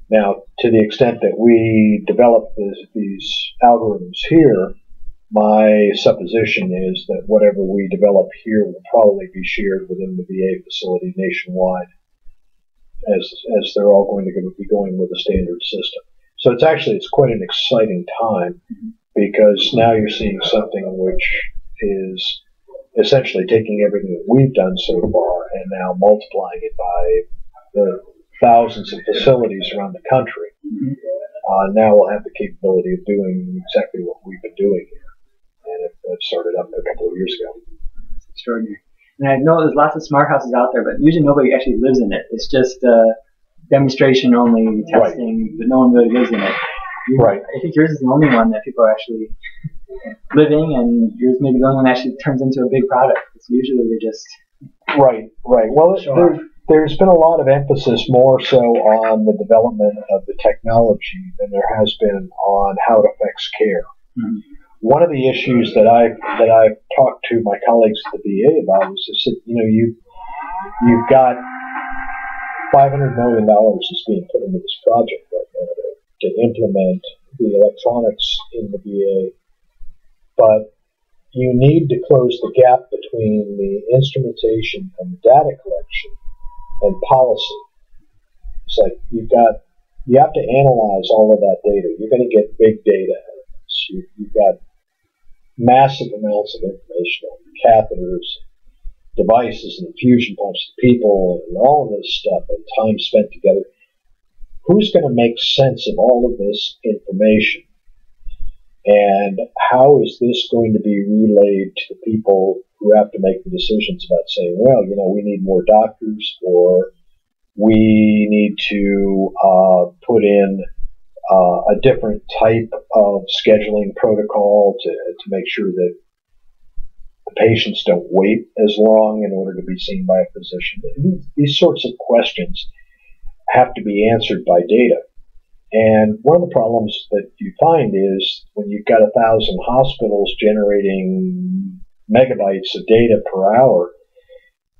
Now, to the extent that we develop these algorithms here, my supposition is that whatever we develop here will probably be shared within the VA facility nationwide, as they're all going to be going with a standard system. So it's quite an exciting time, because now you're seeing something which is essentially taking everything that we've done so far and now multiplying it by the thousands of facilities around the country. Now we'll have the capability of doing exactly what we've been doing here. And it started up a couple of years ago. That's extraordinary. And I know there's lots of smart houses out there, but usually nobody actually lives in it. It's just demonstration only, testing, but no one really lives in it. Right. I think yours is the only one that people are actually living, and yours may be the only one that actually turns into a big product. Because usually they just... Right. Well, there's been a lot of emphasis more so on the development of the technology than there has been on how it affects care. Mm-hmm. One of the issues that I've talked to my colleagues at the VA about is that, you've got $500 million is being put into this project right now to implement the electronics in the VA, but you need to close the gap between the instrumentation and the data collection and policy. It's like you have to analyze all of that data. You're going to get big data. You've got massive amounts of information on catheters, devices, and infusion pumps, people, and all of this stuff, and time spent together. Who's going to make sense of all of this information? And how is this going to be relayed to the people who have to make the decisions about saying, well, we need more doctors, or we need to put in a different type of scheduling protocol to make sure that the patients don't wait as long in order to be seen by a physician. These sorts of questions have to be answered by data. And one of the problems that you find is when you've got 1,000 hospitals generating megabytes of data per hour,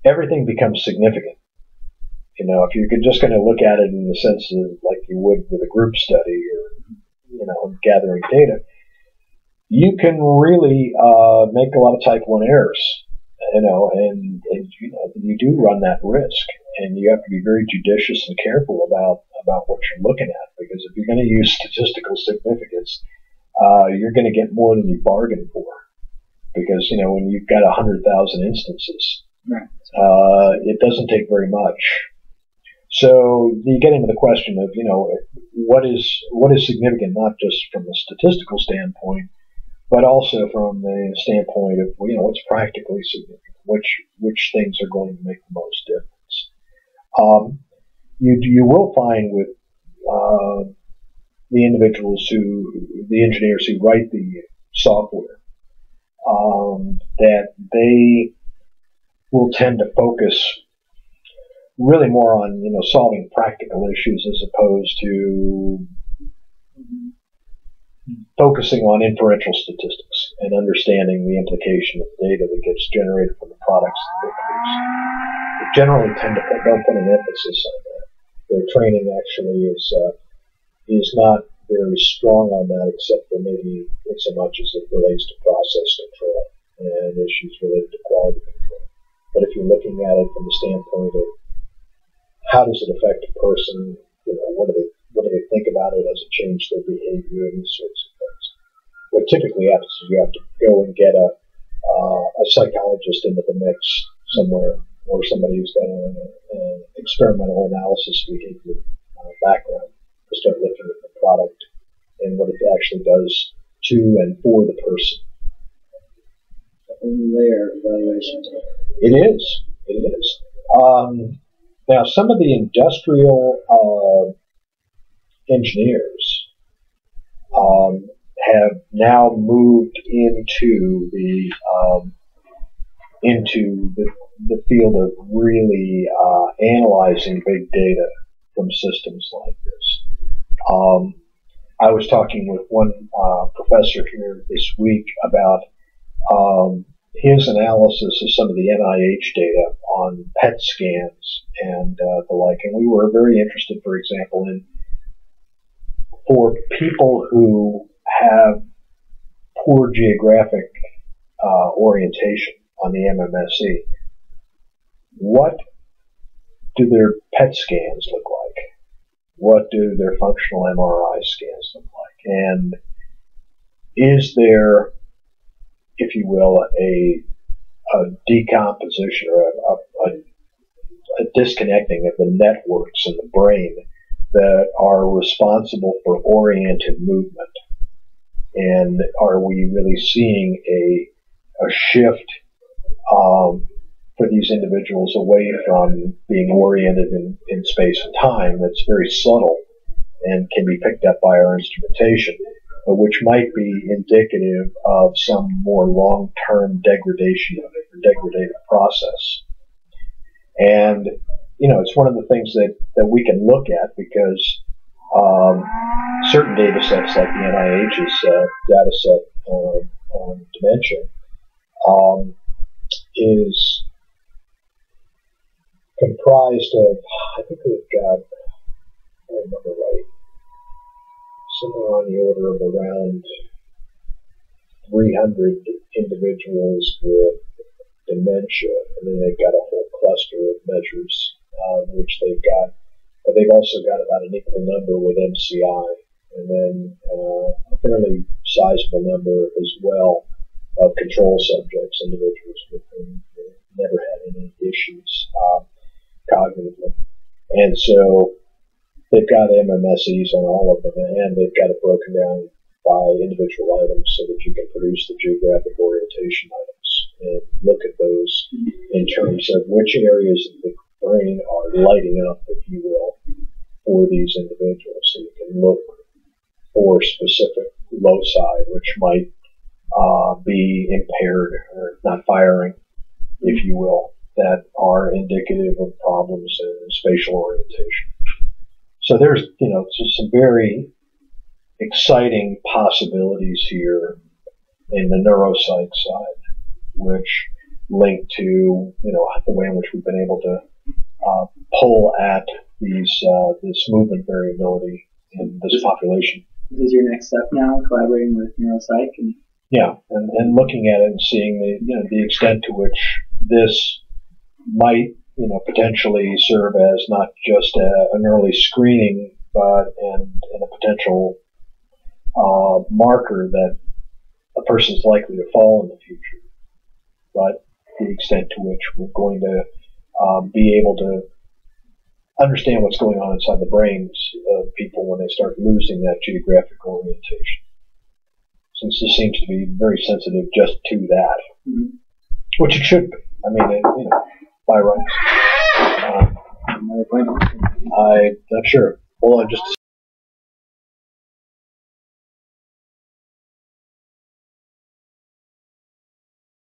everything becomes significant. If you're just going to look at it in the sense of like you would with a group study or, gathering data, you can really make a lot of type 1 errors, and you do run that risk, and you have to be very judicious and careful about what you're looking at, because if you're going to use statistical significance, you're going to get more than you bargained for, because when you've got 100,000 instances, it doesn't take very much. So you get into the question of what is significant, not just from a statistical standpoint, but also from the standpoint of what's practically significant, which things are going to make the most difference. You will find with the engineers who write the software, that they will tend to focus really more on solving practical issues as opposed to focusing on inferential statistics and understanding the implication of the data that gets generated from the products that they produce. They generally don't put an emphasis on that. Their training actually is not very strong on that, except for maybe in so much as it relates to process control and issues related to quality control. But if you're looking at it from the standpoint of how does it affect a person, what do they think about it? Has it changed their behavior and these sorts of things? What typically happens is you have to go and get a psychologist into the mix somewhere, or somebody who's got an experimental analysis behavior background to start looking at the product and what it actually does to and for the person. A layer of evaluation. It is. Now, some of the industrial engineers have now moved into the field of really analyzing big data from systems like this. I was talking with one professor here this week about his analysis of some of the NIH data on PET scans and the like, and we were very interested, for example, in for people who have poor geographic orientation on the MMSE, what do their PET scans look like? What do their functional MRI scans look like? And is there, if you will, a decomposition or a disconnecting of the networks in the brain that are responsible for oriented movement? And are we really seeing a shift for these individuals away from being oriented in space and time that's very subtle and can be picked up by our instrumentation, but which might be indicative of some more long-term degradation of it, or degradative process? And, it's one of the things that we can look at because certain data sets like the NIH's data set on dementia is comprised of, I think we've got, I remember right, somewhere on the order of around 300 individuals with dementia, and then they've got a whole cluster of measures which they've got, but they've also got about an equal number with MCI, and then a fairly sizable number as well of control subjects, individuals with whom never had any issues cognitively. And so they've got MMSEs on all of them, and they've got it broken down by individual items so that you can produce the geographic orientation items and look at those in terms of which areas of the brain are lighting up, if you will, for these individuals. So you can look for specific loci which might be impaired or not firing, if you will, that are indicative of problems in spatial orientation. So there's, some very exciting possibilities here in the neuropsych side, which link to, the way in which we've been able to pull at this movement variability in this population. This is your next step now, collaborating with neuropsych? And looking at it and seeing the extent to which this might, potentially serve as not just an early screening, but and a potential marker that a person's likely to fall in the future. But the extent to which we're going to be able to understand what's going on inside the brains of people when they start losing that geographic orientation, since this seems to be very sensitive just to that, which it should be. I mean, by rights. I'm not sure. Hold on just a